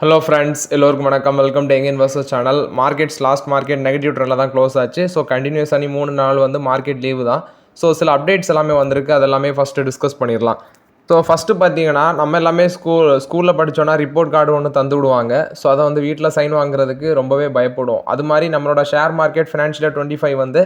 Hello friends, எல்லோருக்கும் வணக்கம். Welcome to young investors channel. Last market negative ட்ரெண்டில் தான் க்ளோஸ் ஆச்சு. ஸோ கண்டினியூஸாக 3 நாள் வந்து மார்க்கெட் லீவு தான். ஸோ சில அப்டேட்ஸ் எல்லாமே வந்திருக்கு, அதெல்லாமே ஃபஸ்ட்டு டிஸ்கஸ் பண்ணிடலாம். ஸோ ஃபஸ்ட்டு பார்த்தீங்கன்னா, நம்ம எல்லாமே ஸ்கூலில் படித்தோன்னா ரிப்போர்ட் கார்டு ஒன்று தந்து விடுவாங்க. ஸோ அதை வந்து வீட்டில் சைன் வாங்குறதுக்கு ரொம்பவே பயப்படுவோம். அது மாதிரி நம்மளோட ஷேர் மார்க்கெட் ஃபினான்ஷியல் 25 வந்து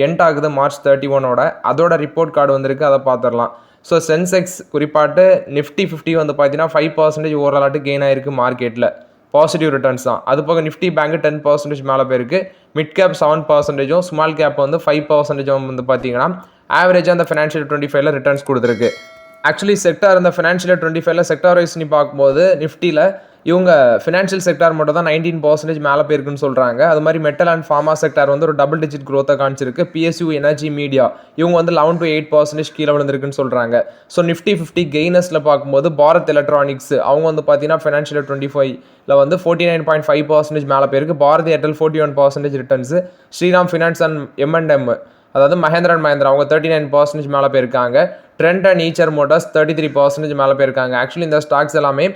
எண்ட் ஆகுது மார்ச் 31 அதோட ரிப்போர்ட் கார்டு வந்திருக்கு, அதை பார்த்துடலாம். ஸோ சென்செக்ஸ் குறிப்பாட்டு நிஃப்டி 50 வந்து பார்த்தீங்கன்னா 5% ஓவராலாட்டு கெயின் ஆயிருக்கு மார்க்கெட்டில். பாசிட்டிவ் ரிட்டர்ன்ஸ் தான். அது போக நிஃப்டி பேங்க் 10% மேலே போயிருக்கு. மிட் கேப் 7%, ஸ்மால் கேப் வந்து 5% வந்து பார்த்தீங்கன்னா ஆவரேஜாக அந்த ஃபினான்ஷியல் 25ல ரிட்டர்ன்ஸ் கொடுத்துருக்கு. ஆக்சுவலி செக்டார் இந்த ஃபினான்ஷியல் 25ல செக்டார் வைஸ் நீ பார்க்கும்போது நிஃப்டியில் இவங்க ஃபினான்ஷியல் செக்டார் மட்டும் தான் 19% மேலே போயிருக்குன்னு சொல்கிறாங்க. அது மாதிரி மெட்டல் அண்ட் ஃபார்மா செக்டார் வந்து ஒரு டபுள் டிஜிட் க்ரோத்தை காமிச்சிருக்கு. பிஎஸ்யூ எனர்ஜி மீடியா இவங்க வந்து 11 to 8% கீழே விழுந்திருக்குன்னு சொல்கிறாங்க. ஸோ நிஃப்டி 50 கெய்னர்ஸில் பார்க்கும்போது பாரத் எலக்ட்ரானிக்ஸ் அவங்க வந்து பார்த்தீங்கன்னா ஃபினான்ஷியல் 25ல வந்து 49.5% மேலே போயிருக்கு. Bharat Airtel 41% returns. Shriram Finance and M&M அதாவது மஹேந்திரா அண்ட் மஹேந்திரா அவங்க 39% மேலே போயிருக்காங்க. ட்ரெண்ட் அண்ட் ஈச்சர் மோட்டார்ஸ் 33% மேலே போயிருக்காங்க. ஆக்சுவலி இந்த ஸ்டாக்ஸ் எல்லாமே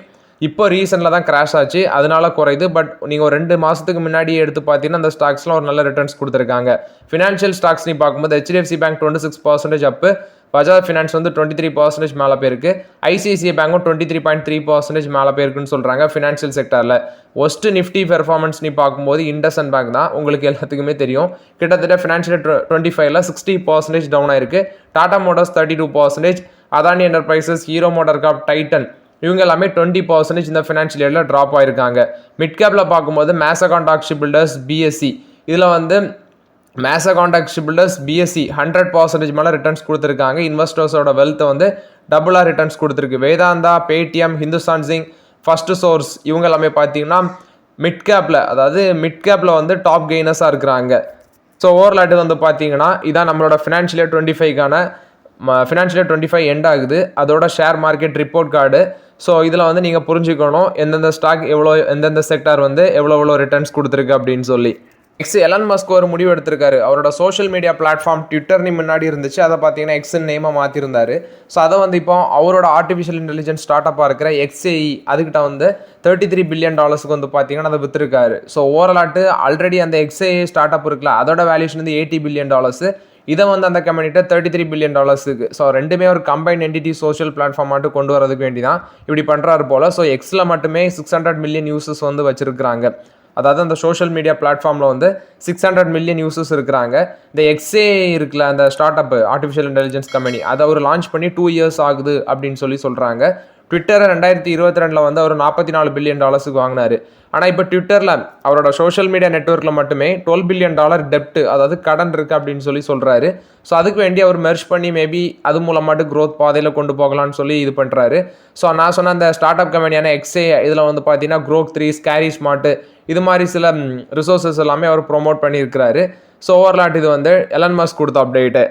இப்போ ரீசெண்டில் தான் கிராஷ் ஆச்சு, அதனால குறையுது. பட் நீங்கள் ஒரு 2 மாதத்துக்கு முன்னாடி எடுத்து பார்த்தீங்கன்னா அந்த ஸ்டாக்ஸ்லாம் ஒரு நல்ல ரிட்டர்ன்ஸ் கொடுத்துருக்காங்க. ஃபினான்ஷியல் ஸ்டாக்ஸ் நீ பார்க்கும்போது HDFC பேங்க் 26% அப்பு, பஜாஜ் ஃபினான்ஸ் வந்து 23% மேலே போயிருக்கு. ICICI பேங்க்கும் 23.3% மேலே போயிருக்குன்னு சொல்கிறாங்க ஃபினான்ஷியல் செக்டரில். ஒஸ்ட் நிஃப்டி பெர்ஃபார்மன்ஸ் நீ பார்க்கும்போது இண்டஸ்இண்ட் பேங்க் தான், உங்களுக்கு எல்லாத்துக்குமே தெரியும். கிட்டத்தட்ட ஃபினான்ஷியல் 25ல 60% டவுன் ஆயிருக்கு. டாடா மோட்டார்ஸ் 32%, அதானி என்டர்பிரைசஸ், ஹீரோ மோட்டார் கார்ப், டைட்டன் இவங்க எல்லாமே 20% இந்த ஃபினான்ஷியல் இயரில் ட்ராப் ஆயிருக்காங்க. மிட் கேப்பில் பார்க்கும்போது மேசகான் டாக்ஸி பில்டர்ஸ், BSE இதில் வந்து மேசகான் டாக்ஸி பில்டர்ஸ், BSE 100% மேலே ரிட்டர்ன்ஸ் கொடுத்துருக்காங்க. இன்வெஸ்டர்ஸோட வெல்த்தை வந்து டபுளாக ரிட்டர்ன்ஸ் கொடுத்துருக்கு. Vedanta, Paytm, Hindustan zinc, first source இவங்க எல்லாமே பார்த்தீங்கன்னா மிட் கேப்பில் வந்து டாப் கெய்னர்ஸாக இருக்கிறாங்க. ஸோ ஓவர்லாட்டு வந்து பார்த்தீங்கன்னா இதான் நம்மளோட ஃபினான்ஷியல் 25க்கான ஃபினான்ஷியல் 25 எண்ட் ஆகுது. அதோட share market report card. So இதில் வந்து நீங்கள் புரிஞ்சுக்கணும் எந்தெந்த ஸ்டாக் எந்தெந்த செக்டார் வந்து எவ்வளோ ரிட்டர்ன்ஸ் கொடுத்துருக்கு அப்படின்னு சொல்லி. நெக்ஸ்ட் எலன் மஸ்க் ஒரு முடிவு எடுத்திருக்காரு. அவரோட சோஷியல் மீடியா பிளாட்ஃபார்ம் ட்விட்டர்னு முன்னாடி இருந்துச்சு, அதை பார்த்தீங்கன்னா எக்ஸ்ன்னு நேமாக மாற்றிருந்தாரு. ஸோ அதை வந்து இப்போ அவரோட ஆர்டிஃபிஷியல் இன்டெலிஜென்ஸ் ஸ்டார்ட் அப்பாக இருக்கிற XAI அதுக்கிட்ட வந்து $33 பில்லியன் வந்து பார்த்தீங்கன்னா அதை விற்றுருக்காரு. ஸோ ஓவராலாட்டு ஆல்ரெடி அந்த XAI ஸ்டார்ட் அப் இருக்குல்ல, அதோட வேல்யூஷன் வந்து $80 பில்லியன். இதை வந்து அந்த கம்பெனிட்ட $33 பில்லியன். ஸோ ரெண்டுமே ஒரு கம்பைன் என்டிட்டி சோஷியல் பிளாட்ஃபார்ம் மட்டும் கொண்டு வரதுக்கு வேண்டி தான் இப்படி பண்ணுறாரு போல். ஸோ எக்ஸில் மட்டுமே 600 மில்லியன் யூசர்ஸ் வந்து வச்சுருக்கிறாங்க. அதாவது அந்த சோஷியல் மீடியா பிளாட்ஃபார்மில் வந்து 600 மில்லியன் யூசர்ஸ் இருக்கிறாங்க. இந்த XAI இருக்குல்ல, அந்த start up artificial intelligence company, அதை அவர் லான்ச் பண்ணி 2 இயர்ஸ் ஆகுது அப்படின்னு சொல்கிறாங்க. ட்விட்டரை 2022 வந்து அவர் $44 பில்லியன் வாங்கினார். ஆனால் இப்போ ட்விட்டரில் அவரோட சோஷியல் மீடியா நெட்வொர்க்கில் மட்டுமே $12 பில்லியன் டெப்ட், அதாவது கடன் இருக்குது அப்படின்னு சொல்கிறாரு. ஸோ அதுக்கு வேண்டி அவர் மெர்ஜ் பண்ணி மேபி அது மூலமாட்டு க்ரோத் பாதையில் கொண்டு போகலான்னு சொல்லி இது பண்ணுறாரு. ஸோ நான் சொன்ன அந்த ஸ்டார்ட் அப் கம்பெனியான XAI இதில் வந்து பார்த்தீங்கன்னா Grok3, ஸ்கேரி ஸ்மார்ட் இது மாதிரி சில ரிசோர்ஸஸ் எல்லாமே அவர் ப்ரொமோட் பண்ணியிருக்கிறாரு. ஸோ ஓவர்லாட் இது வந்து எலன் மஸ்க் கொடுத்த அப்டேட்டு.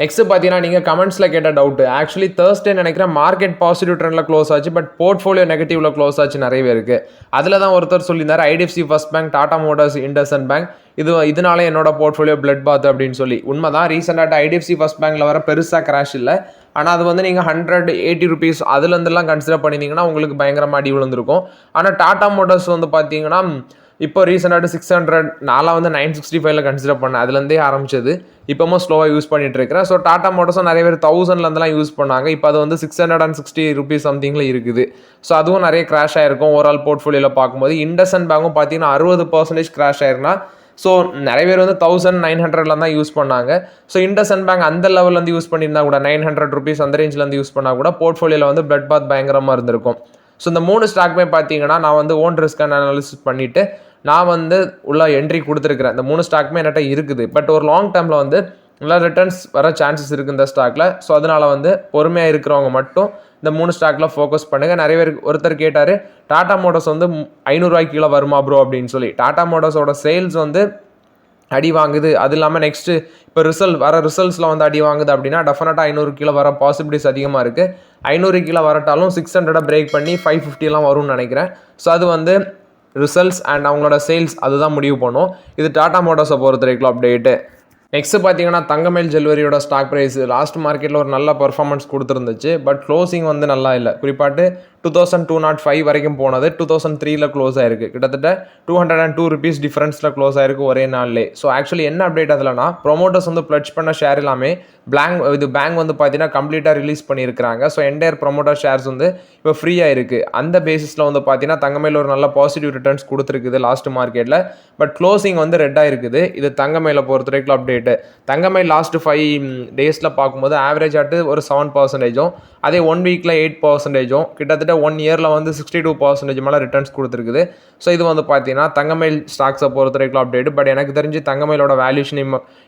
நெக்ஸ்ட் பார்த்தீங்கன்னா நீங்கள் கமெண்ட்ஸில் கேட்ட டவுட்டு. ஆக்சுவலி Thursday நினைக்கிறேன் மார்க்கெட் பாசிட்டிவ் ட்ரெண்டில் க்ளோஸ் ஆச்சு, பட் போர்ட்ஃபோலியோ நெகட்டிவ்ல க்ளோஸ் ஆச்சு நிறையவே இருக்குது. அதில் தான் ஒருத்தர் சொல்லியிருந்தார் IDFC first bank, Tata Motors, IndusInd bank இதனால என்னோட போர்ட்ஃபோலியோ பிளட் பாத் அப்படின்னு சொல்லி. உண்மைதான், ரீசெண்டாக IDFC ஃபர்ஸ்ட் பேங்க்கில் வர பெருசாக கிராஷ் இல்லை. ஆனால் அது வந்து நீங்கள் $180 அதுலேருந்துலாம் கன்சிடர் பண்ணியிருந்தீங்கன்னா உங்களுக்கு பயங்கரமாக அடி விழுந்திருக்கும். ஆனால் டாடா மோட்டார்ஸ் வந்து பார்த்தீங்கன்னா இப்போ ரீசெண்டாக 600 நாளாக வந்து 965ல கன்சிடர் பண்ணேன், அதுலேருந்தே ஆரம்பிச்சது. இப்போவும் ஸ்லோவாக யூஸ் பண்ணிட்டு இருக்கிறேன். ஸோ டாடா மோட்டர்ஸும் நிறைய பேர் 1000லேருந்துலாம் யூஸ் பண்ணாங்க. இப்போ அது வந்து $660 சம்திங்கில் இருக்குது. ஸோ அதுவும் நிறைய கிராஷ் ஆகிருக்கும் ஓவரால் போர்ட்ஃபோலியோவில் பார்க்கும்போது. இண்டஸ்இண்ட் பேங்கும் பார்த்தீங்கன்னா 60% கிராஷ் ஆயிருக்குன்னா, ஸோ நிறைய பேர் வந்து 1900ல தான் யூஸ் பண்ணாங்க. ஸோ இண்டஸ்இண்ட் பேங்க் அந்த லெவல்லேருந்து யூஸ் பண்ணியிருந்தா கூட $900 அந்த ரேஞ்சிலேருந்து யூஸ் பண்ணால் கூட போர்ட்ஃபோலியோவில் வந்து பிளட் பாத் பயங்கரமாக இருந்திருக்கும். ஸோ இந்த 3 ஸ்டாக்குமே பார்த்தீங்கன்னா நான் வந்து ஓன் ரிஸ்க் அனாலிசிஸ் பண்ணிவிட்டு நான் வந்து உள்ள என்ட்ரி கொடுத்துருக்குறேன். இந்த 3 ஸ்டாக்குமே என்கிட்ட இருக்குது. பட் ஒரு லாங் டேர்மில் வந்து நல்லா ரிட்டர்ன்ஸ் வர சான்சஸ் இருக்குது இந்த ஸ்டாக்கில். ஸோ அதனால் வந்து பொறுமையாக இருக்கிறவங்க மட்டும் இந்த 3 ஸ்டாக்கில் ஃபோக்கஸ் பண்ணுங்கள். நிறைய பேர் ஒருத்தர் கேட்டார், டாடா மோட்டார்ஸ் வந்து $500 கீழே வருமா ப்ரோ அப்படின்னு சொல்லி. டாடா மோட்டார்ஸோட சேல்ஸ் வந்து அடி வாங்குது, அது இல்லாமல் நெக்ஸ்ட்டு இப்போ ரிசல்ட்ஸில் வந்து அடி வாங்குது அப்படின்னா டெஃபினட்டாக 500 கீழே வர பாசிபிலிட்டிஸ் அதிகமாக இருக்குது. 500 கீழே வரட்டாலும் 600 பிரேக் பண்ணி 550 வரும்னு நினைக்கிறேன். ஸோ அது வந்து ரிசல்ட்ஸ் அண்ட் அவங்களோட சேல்ஸ் அதுதான் முடிவு பண்ணும். இது டாடா மோட்டார்ஸை பொறுத்த வரைக்கும் அப்டேட்டு. நெக்ஸ்ட் பார்த்தீங்கன்னா தங்கமேல் ஜுவல்லரியோட ஸ்டாக் ப்ரைஸ் லாஸ்ட் மார்க்கெட்டில் ஒரு நல்ல பர்ஃபார்மன்ஸ் கொடுத்துருந்துச்சு. பட் க்ளோசிங் வந்து நல்லா இல்லை. குறிப்பாட்டு 2205 வரைக்கும் போனது 2003 க்ளோஸ் ஆயிருக்கு. கிட்டத்தட்ட 202 ருபீஸ் டிஃபரன்ஸில் க்ளோஸ் ஆயிருக்கு ஒரே நாள்லே. ஸோ ஆக்சுவலி என்ன அப்டேட் அதில்னா, ப்ரொமோட்டர்ஸ் வந்து பிளட்ஜ் பண்ண ஷேர் எல்லாமே பேங்க் வந்து பார்த்தீங்கன்னா கம்ப்ளீட்டாக ரிலீஸ் பண்ணியிருக்கிறாங்க. ஸோ என்டையர் ப்ரொமோட்டர் ஷேர்ஸ் வந்து இப்போ ஃப்ரீயாக இருக்குது. அந்த பேசிஸில் வந்து பார்த்தீங்கன்னா தங்கமயில் ஒரு நல்ல பாசிட்டிவ் ரிட்டர்ன்ஸ் கொடுத்துருக்குது லாஸ்ட் மார்க்கெட்டில். பட் க்ளோசிங் வந்து ரெட்டாக இருக்குது. இது தங்கமயில பொறுத்த வரைக்கும் அப்டேட்டு. தங்கமயில் லாஸ்ட் 5 டேஸில் பார்க்கும்போது ஆவரேஜ் ஆட்டு ஒரு 7%, அதே 1 வீக்கில் 8%, கிட்டத்தட்ட 1 இயரில் வந்து 62% மேலே ரிட்டர்ன்ஸ் கொடுத்துருக்குது. ஸோ இது வந்து பார்த்தீங்கன்னா தங்கமயில் ஸ்டாக்ஸை பொறுத்த வரைக்கும் அப்டேட். பட் எனக்கு தெரிஞ்சு தங்கமயிலோட வேல்யூஷன்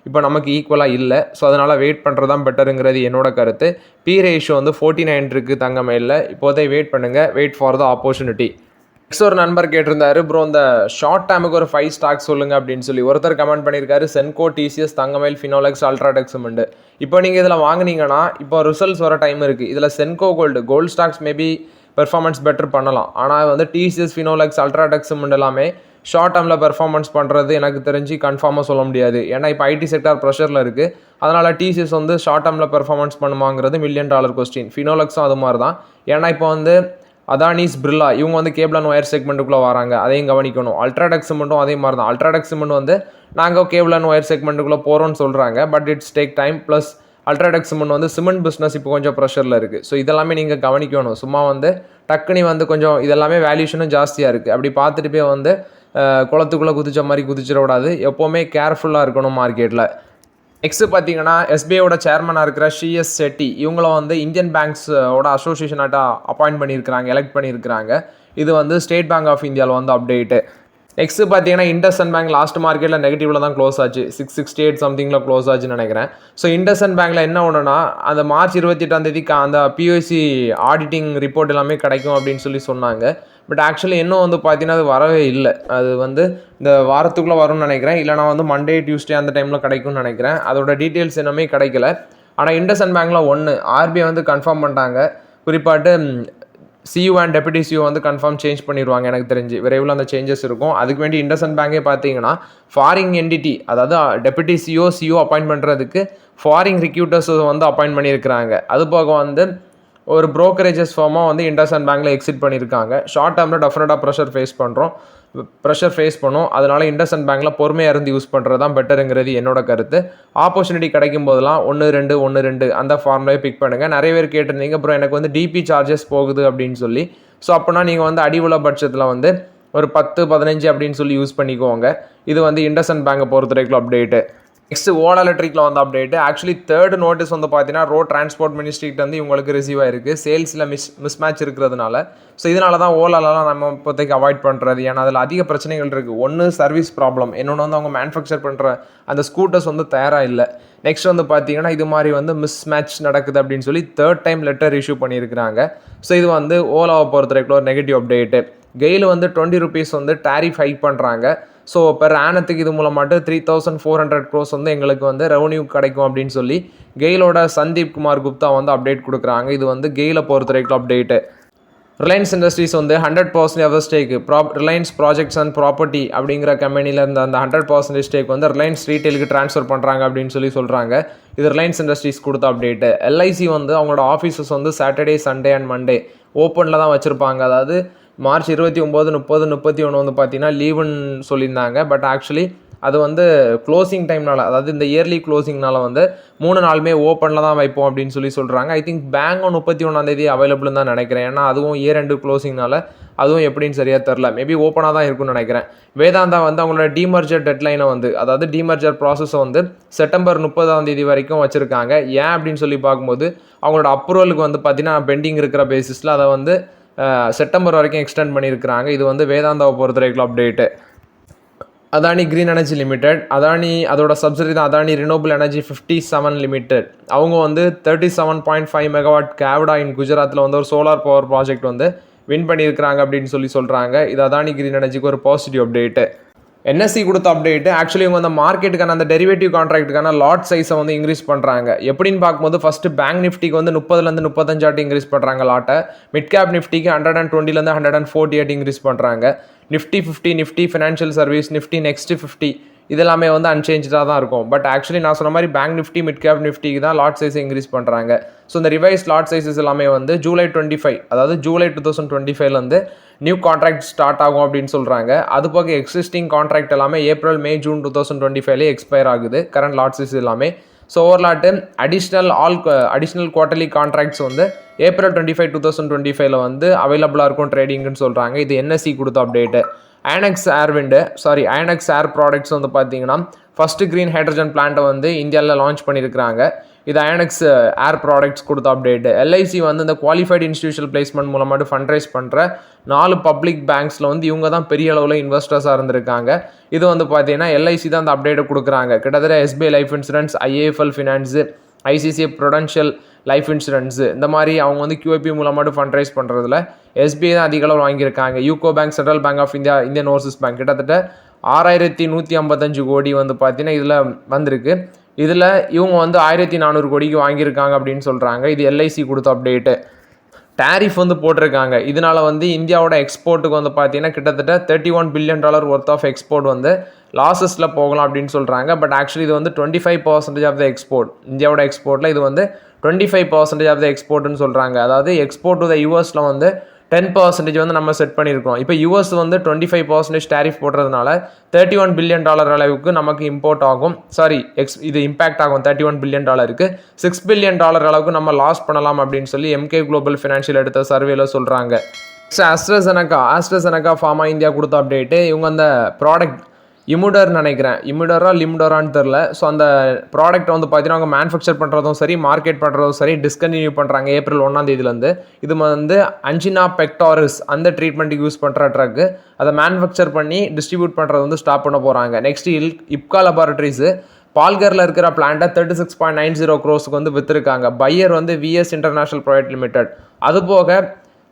இப்போ நமக்கு ஈக்குவலாக இல்லை. ஸோ அதனால் வெயிட் பண்ணுறது தான் பெட்டருங்கிறது என்னோட கருத்து. பி ரேஷியோ வந்து 49 இருக்குது தங்கமயிலில். இப்போதை வெயிட் பண்ணுங்கள், wait for the opportunity. Next ஒரு நண்பர் கேட்டிருந்தாரு, ப்ரோ இந்த ஷார்ட் டேமுக்கு ஒரு 5 ஸ்டாக்ஸ் சொல்லுங்கள் அப்படின்னு சொல்லி. ஒருத்தர் கமெண்ட் பண்ணியிருக்காரு, சென்கோ, டிசிஎஸ், தங்கமயில், ஃபினோலெக்ஸ், அல்ட்ராடெக் சிமெண்ட். இப்போ நீங்கள் இதில் வாங்கினீங்கன்னா இப்போ ரிசல்ட்ஸ் வர டைம் இருக்குது. இதில் Senco gold stocks maybe performance better பண்ணலாம். ஆனால் வந்து டிசிஎஸ், ஃபினோலெக்ஸ், அல்ட்ராடெக் சிமெண்ட் எல்லாமே ஷார்ட் டேர்மில் பெர்ஃபார்மன்ஸ் பண்ணுறது எனக்கு தெரிஞ்சு கன்ஃபார்மாக சொல்ல முடியாது. ஏன்னா இப்போ ஐடி செக்டார் ப்ரெஷரில் இருக்குது. அதனால் டிசிஎஸ் வந்து ஷார்ட் டேர்மில் பெர்ஃபார்மன்ஸ் பண்ணுமாங்கிறது $1 மில்லியன் கொஸ்டின். ஃபினோலெக்ஸும் அது மாதிரி தான். ஏன்னா இப்போ வந்து அதானிஸ், பிர்லா இவங்க வந்து கேபிள் அண்ட் ஒயர் செக்மெண்ட்டுக்குள்ளே வராங்க, அதையும் கவனிக்கணும். அல்ட்ராடெக் சிமெண்ட்டும் அதே மாதிரி தான். அல்ட்ராடெக் சிமெண்ட் வந்து நாங்கள் கேபிள் அண்ட் ஒயர் செக்மெண்ட்டுக்குள்ளே போகிறோன்னு சொல்கிறாங்க. But it's take time. Plus UltraTech cement வந்து சிமெண்ட் பிஸ்னஸ் இப்போ கொஞ்சம் ப்ரெஷரில் இருக்குது. ஸோ இதெல்லாமே நீங்கள் கவனிக்கணும். சும்மா வந்து டக்குனி வந்து கொஞ்சம் இதெல்லாமே வேல்யூஷனும் ஜாஸ்தியாக இருக்குது. அப்படி பார்த்துட்டு போய் வந்து குளத்துக்குள்ளே குதிச்ச மாதிரி குதிச்சிடக்கூடாது. எப்போவுமே கேர்ஃபுல்லாக இருக்கணும் மார்க்கெட்டில். நெக்ஸ்ட்டு பார்த்தீங்கன்னா எஸ்பிஐயோட சேர்மனாக இருக்கிற சிஎஸ் செட்டி இவங்கள வந்து இந்தியன் பேங்க்ஸோட அசோசியேஷனாட்ட அப்பாயிண்ட் பண்ணியிருக்கிறாங்க, எலெக்ட் பண்ணியிருக்கிறாங்க. இது வந்து ஸ்டேட் பேங்க் ஆஃப் இந்தியாவில் வந்து அப்டேட்டு. நெக்ஸ்ட்டு பார்த்தீங்கன்னா இண்டஸ்இண்ட் பேங்க் லாஸ்ட் மார்க்கெட்டில் நெகட்டிவில் தான் க்ளோஸ் ஆச்சு. 668 சம்திங்கில் க்ளோஸ் ஆச்சுன்னு நினைக்கிறேன். ஸோ இண்டஸ்இண்ட் பேங்க்கில் என்ன ஒன்றுனா, அந்த மார்ச் 28 அந்த பிஓசி ஆடிட்டிங் ரிப்போர்ட் எல்லாமே கிடைக்கும் அப்படின்னு சொல்லி சொன்னாங்க. பட் ஆக்சுவலி இன்னும் வந்து பார்த்தீங்கன்னா அது வரவே இல்லை. அது வந்து இந்த வாரத்துக்குள்ளே வரும்னு நினைக்கிறேன். இல்லைனா வந்து மண்டே, டியூஸ்டே அந்த டைமில் கிடைக்கும்னு நினைக்கிறேன். அதோட டீட்டெயில்ஸ் இன்னுமே கிடைக்கல. ஆனால் இண்டஸ்இண்ட் பேங்க்கில் ஆர்பிஐ வந்து கன்ஃபார்ம் பண்ணிட்டாங்க. குறிப்பாட்டு சியூ அண்ட் டெபுட்டி சியூ வந்து கன்ஃபார்ம் சேஞ்ச் பண்ணிடுவாங்க. எனக்கு தெரிஞ்சு விரைவில் அந்த சேஞ்சஸ் இருக்கும். அதுக்கு வேண்டி இண்டஸ்இண்ட் பேங்கே பார்த்தீங்கன்னா ஃபாரின் என்டிட்டி, அதாவது டெபுட்டி சிஓ அப்பாயிண்ட் பண்ணுறதுக்கு ஃபாரின் ரிக்ரூட்டர்ஸ் வந்து அப்பாயிண்ட் பண்ணியிருக்கிறாங்க. அது போக வந்து ஒரு ப்ரோக்கரேஜஸ் ஃபார்மாக வந்து இண்டஸ்இண்ட் பேங்க்கில் எக்ஸிட் பண்ணியிருக்காங்க. ஷார்ட் டேர்மில் டெஃபினட்டாக ப்ரெஷர் ஃபேஸ் பண்ணும். அதனால் இண்டஸ்இண்ட் பேங்க்கில் பொறுமையாக இருந்து யூஸ் பண்ணுறது தான் பெட்டருங்கிறது என்னோட கருத்து. ஆப்பர்ச்சுனிட்டி கிடைக்கும் போதெல்லாம் 1-2 அந்த ஃபார்ம்லேயே பிக் பண்ணுங்கள். நிறைய பேர் கேட்டிருந்தீங்க, அப்புறம் எனக்கு வந்து டிபி சார்ஜஸ் போகுது அப்படின்னு சொல்லி. ஸோ அப்போனா நீங்கள் வந்து அடிவுள்ள பட்சத்தில் வந்து ஒரு 10-15 அப்படின்னு சொல்லி யூஸ் பண்ணிக்கோங்க. இது வந்து இண்டஸ்இண்ட் பேங்கை பொறுத்த வரைக்கும் அப்டேட்டு. நெக்ஸ்ட் ஓலா எலக்ட்ரிக்கில் வந்து அப்டேட்டு. ஆக்சுவலி தேர்ட் நோட்டீஸ் வந்து பார்த்தீங்கன்னா ரோட் டிரான்ஸ்போர்ட் மினிஸ்ட்ரிகிட்ட வந்து இவங்களுக்கு ரிசீவ் ஆயிருக்கு. சேல்ஸில் மிஸ்மேட்ச் இருக்கிறதுனால. ஸோ இதனால தான் ஓலாலலாம் நம்ம இப்போதைக்கு அவாய்ட் பண்ணுறது. ஏன்னா அதில் அதிக பிரச்சனைகள் இருக்குது. ஒன்று சர்வீஸ் ப்ராப்ளம், இன்னொன்று வந்து அவங்க மேனுஃபேக்சர் பண்ணுற அந்த ஸ்கூட்டர்ஸ் வந்து தயாராக இல்லை. நெக்ஸ்ட் வந்து பார்த்தீங்கன்னா இது மாதிரி வந்து மிஸ்மேட்ச் நடக்குது அப்படின்னு சொல்லி 3rd டைம் லெட்டர் இஷ்யூ பண்ணியிருக்கிறாங்க. ஸோ இது வந்து ஓலாவை பொறுத்த வரைக்கும் ஒரு நெகட்டிவ் அப்டேட்டு. கெயில் வந்து 20 rupees வந்து டேரிஃப் ஹைக் பண்ணுறாங்க. ஸோ பெர் ஆனத்துக்கு இது மூலமாட்டு 3400 crores வந்து எங்களுக்கு வந்து ரெவன்யூ கிடைக்கும் அப்படின்னு சொல்லி கெயிலோட சந்தீப் குமார் குப்தா வந்து அப்டேட் கொடுக்குறாங்க. இது வந்து கெயிலை பொறுத்த வரைக்கும் அப்டேட்டு. ரிலையன்ஸ் இண்டஸ்ட்ரீஸ் வந்து 100% ஸ்டேக் ரிலையன்ஸ் ப்ராஜெக்ட்ஸ் அண்ட் ப்ராப்பர்ட்டி அப்படிங்கிற கம்பெனியில் இருந்த அந்த 100% ஸ்டேக் வந்து ரிலையன்ஸ் ரீட்டெயிலுக்கு ட்ரான்ஸ்ஃபர் பண்ணுறாங்க அப்படின்னு சொல்லி சொல்கிறாங்க. இது ரிலையன்ஸ் இண்டஸ்ட்ரீஸ் கொடுத்த அப்டேட்டு. எல்ஐசி வந்து அவங்களோட ஆஃபீஸஸ் வந்து சாட்டர்டே, சண்டே அண்ட் மண்டே ஓப்பனில் தான் வச்சுருப்பாங்க. அதாவது மார்ச் 29, 30, 31 வந்து பார்த்தீங்கன்னா லீவுன்னு சொல்லியிருந்தாங்க. பட் ஆக்சுவலி அது வந்து க்ளோசிங் டைம்னால, அதாவது இந்த இயர்லி க்ளோசிங்னால வந்து 3 நாளுமே ஓப்பனில் தான் வைப்போம் அப்படின்னு சொல்லி சொல்கிறாங்க. ஐ திங்க் பேங்கும் 31 அவைலபிள்னு தான் நினைக்கிறேன். ஏன்னா அதுவும் இயர் எண்டு க்ளோசிங்னால அதுவும் எப்படின்னு சரியாக தெரில. மேபி ஓப்பனாக தான் இருக்கும்னு நினைக்கிறேன். வேதாந்தா வந்து அவங்களோட டீமர்ஜர் டெட்லைனை வந்து, அதாவது டீமர்ஜர் ப்ராசஸை வந்து செப்டம்பர் 30 வரைக்கும் வச்சுருக்காங்க. ஏன் அப்படின்னு சொல்லி பார்க்கும்போது அவங்களோட அப்ரூவலுக்கு வந்து பார்த்தீங்கன்னா பெண்டிங் இருக்கிற பேசிஸில் அதை வந்து செப்டம்பர் வரைக்கும் எக்ஸ்டெண்ட் பண்ணியிருக்கிறாங்க. இது வந்து வேதாந்தாவை பொறுத்த வரைக்கும் update. Adani green energy limited, Adani அதோட சப்சிடரி தான் அதானி ரினோபிள் எனர்ஜி 57 லிமிடெட். அவங்க வந்து 37.5 மெகாவாட் கேவ்டா இன் குஜராத்தில் வந்து ஒரு சோலார் பவர் ப்ராஜெக்ட் வந்து வின் பண்ணியிருக்கிறாங்க அப்படின்னு சொல்கிறாங்க. இது அதானி கிரீன் எனர்ஜிக்கு ஒரு பாசிட்டிவ் அப்டேட்டு. என்எஸ்சி கொடுத்த அப்டேட்டு. ஆக்சுவலி இவங்க அந்த மார்க்கெட்டுக்கான அந்த டெரிவேட்டிவ் கான்ட்ராக்ட்டுக்கான லாட் சைஸை வந்து இன்க்ரீஸ் பண்ணுறாங்க. எப்படின்னு பார்க்கும்போது ஃபஸ்ட்டு பேங்க் நிஃப்டிக்கு வந்து 30 35 இன்க்ரீஸ் பண்ணுறாங்க லாட்டை. மிட் கேப் நிஃப்டிக்கு 120 148 இன்க்ரீஸ் பண்ணுறாங்க. Nifty 50, Nifty financial service, Nifty next 50 இதெல்லாமே வந்து அன்சேஞ்சாக தான் இருக்கும். பட் ஆக்சுவலி நான் சொன்ன மாதிரி பேங்க் நிஃப்டி மிட் கேப் நிஃப்டிக்கு தான் லாட் சைஸ் இன்க்ரீஸ் பண்ணுறாங்க. ஸோ இந்த ரிவைஸ் லாட் சைஸஸ் எல்லாமே வந்து ஜூலை 25 அதாவது ஜூலை 2025 வந்து நியூ கான்ட்ராக்ட் ஸ்டார்ட் ஆகும் அப்படின்னு சொல்கிறாங்க. அது போக எக்ஸிஸ்டிங் கான்ட்ராக்ட் எல்லாமே ஏப்ரல் மே ஜூன் 2025 எக்ஸ்பயர் ஆகுது கரண்ட் லாட் சைஸ் எல்லாமே. ஸோ ஓவர்லாட்டு அடிஷ்னல் குவார்ட்டர்லி கான்ட்ராக்ட்ஸ் வந்து ஏப்ரல் 25 2025 வந்து அவைலபிளாக இருக்கும் ட்ரேடிங்னு சொல்கிறாங்க. இது என்எஸ்சி கொடுத்த அப்டேட்டு. ஐனக்ஸ் ஏர் ப்ராடக்ட்ஸ் வந்து பார்த்தீங்கன்னா ஃபஸ்ட்டு க்ரீன் ஹைட்ரஜன் பிளான்ட்டை வந்து இந்தியாவில் லான்ச் பண்ணியிருக்கிறாங்க. இது ஐனக்ஸ் ஏர் ப்ராடக்ட்ஸ் கொடுத்த அப்டேட்டு. எல்ஐசி வந்து இந்த குவாலிஃபைடு இன்ஸ்டிடியூஷனல் பிளேஸ்மெண்ட் மூலமாட்டு ஃபண்ட்ரைஸ் பண்ணுற 4 பப்ளிக் பேங்க்ஸில் வந்து இவங்க தான் பெரிய அளவில் இன்வெஸ்டர்ஸாக இருந்திருக்காங்க. இது வந்து பார்த்தீங்கன்னா எல்ஐசி தான் அந்த அப்டேட்டை கொடுக்குறாங்க. கிட்டத்தட்ட SBI Life Insurance, IIFL Finance, ICICI Prudential Life Insurance இந்த மாதிரி அவங்க வந்து QIP மூலமாட்டு ஃபண்ட்ரைஸ் பண்ணுறதுல எஸ்பிஐ தான் அதிக அளவு வாங்கியிருக்காங்க. யூகோ பேங்க், சென்ட்ரல் பேங்க் ஆஃப் இந்தியா, இந்தியன் ஓவர்சீஸ் பேங்க் கிட்டத்தட்ட 6155 கோடி வந்து பார்த்தீங்கன்னா இதில் வந்திருக்கு. இதில் இவங்க வந்து 1400 கோடிக்கு வாங்கியிருக்காங்க அப்படின்னு சொல்கிறாங்க. இது எல்ஐசி கொடுத்த அப்டேட்டு. டேரிஃப் வந்து போட்டிருக்காங்க. இதனால் வந்து இந்தியாவோட எக்ஸ்போர்ட்டுக்கு வந்து பார்த்தீங்கன்னா கிட்டத்தட்ட $31 பில்லியன் ஒர்த் ஆஃப் எக்ஸ்போர்ட் வந்து லாஸஸில் போகலாம் அப்படின்னு சொல்கிறாங்க. பட் ஆக்சுவலி இது வந்து 25% ஆஃப் த எக்ஸ்போர்ட். இந்தியாவோட எக்ஸ்போர்ட்டில் இது வந்து 25% ஆஃப் த எக்ஸ்போர்ட்னு சொல்கிறாங்க. அதாவது எக்ஸ்போர்ட் டு த யூஎஸில் வந்து 10% வந்து நம்ம செட் பண்ணியிருக்கோம். இப்போ யூஎஸ் வந்து 25% டேரிஃப் போடுறதுனால $31 பில்லியன் அளவுக்கு நமக்கு இம்போர்ட் ஆகும். இது இம்பேக்ட் ஆகும். $31 பில்லியன் $6 பில்லியன் அளவுக்கு நம்ம லாஸ் பண்ணலாம் அப்படின்னு சொல்லி எம்கே குளோபல் ஃபினான்ஷியல் எடுத்த சர்வேல சொல்கிறாங்க. ஆஸ்ட்ராசெனகா ஃபார்மா இந்தியா கொடுத்த அப்டேட்டு. இவங்க அந்த ப்ராடக்ட் இமுடர்னு நினைக்கிறேன், லிமுடரான்னு தெரில. ஸோ அந்த ப்ராடக்ட் வந்து பார்த்தீங்கன்னா அவங்க மேனுஃபேக்சர் பண்ணுறதும் சரி, மார்க்கெட் பண்ணுறதும் சரி டிஸ்கன்டினியூ பண்ணுறாங்க ஏப்ரல் 1 இது வந்து அஞ்சினா பெக்டாரிஸ் அந்த ட்ரீட்மெண்ட்டுக்கு யூஸ் பண்ணுற ட்ரக்கு அதை மேனுஃபேக்சர் பண்ணி டிஸ்ட்ரிபியூட் பண்ணுறது வந்து ஸ்டாப் பண்ண போகிறாங்க. நெக்ஸ்ட் இப்கா லெபார்டரிஸு பால்கரில் இருக்கிற பிளான்ட்டை 36.90 crores வந்து விற்றுருக்காங்க. பையர் வந்து விஎஸ் இன்டர்நேஷனல் ப்ரைவேட் லிமிடெட். அதுபோக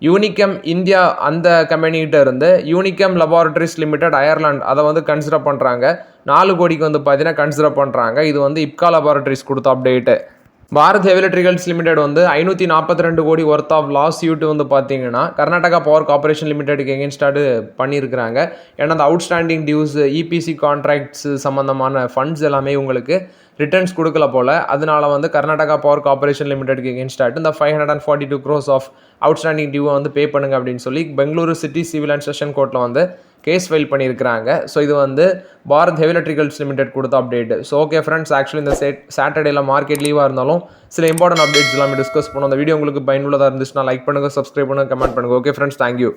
யூனிகம் இந்தியா அந்த கம்பெனிகிட்ட இருந்து யூனிகம் லெபார்டரிஸ் லிமிடெட் அயர்லாந்து அதை வந்து கன்சிடர் பண்ணுறாங்க. 4 கோடிக்கு வந்து பார்த்தீங்கன்னா கன்சிடர் பண்ணுறாங்க. இது வந்து இப்கா லெபார்டரிஸ் கொடுத்த update. Bharat heavy electricals limited வந்து 542 கோடி ஒர்த் ஆஃப் லாஸ் யூட் வந்து பார்த்தீங்கன்னா கர்நாடகா பவர் கார்பரேஷன் லிமிடெட்டுக்கு எகென்ஸ்டாடு பண்ணியிருக்கிறாங்க. ஏன்னா அந்த அவுட்ஸ்டாண்டிங் டியூஸ், இபிசி கான்ட்ராக்ட்ஸ் சம்மந்தமான ஃபண்ட்ஸ் எல்லாமே உங்களுக்கு ரிட்டர்ன்ஸ் கொடுக்கல போல். அதனால வந்து கர்நாடகா பவர் கார்பரேஷன் லிமிடெட்டுக்கு எகென்ஸ்டாட்டு இந்த 542 crores ஆஃப் அவுட்ஸ்டாண்டிங் டியூவை வந்து பே பண்ணுங்க அப்படின்னு சொல்லி Bengaluru city civil and session கோர்ட்டில் வந்து கேஸ் ஃபைல் பண்ணியிருக்கிறாங்க. ஸோ இது வந்து பாரத் ஹெவி எலக்ட்ரிகல்ஸ் லிமிடெட் கொடுத்த update. So okay friends, actually இந்த சாட்டர்டேல மார்க்கெட் லீவாக இருந்தாலும் சில இம்பார்ட்டன்ட் அப்டேட்ஸ் எல்லாமே டிஸ்கஸ் பண்ணோம். அந்த வீடியோ உங்களுக்கு பயனுள்ளதாக இருந்துச்சுன்னா லைக் பண்ணுங்கள், சப்ஸ்கிரைப் பண்ணுங்கள், கமெண்ட் பண்ணுங்கள். Okay friends, thank you.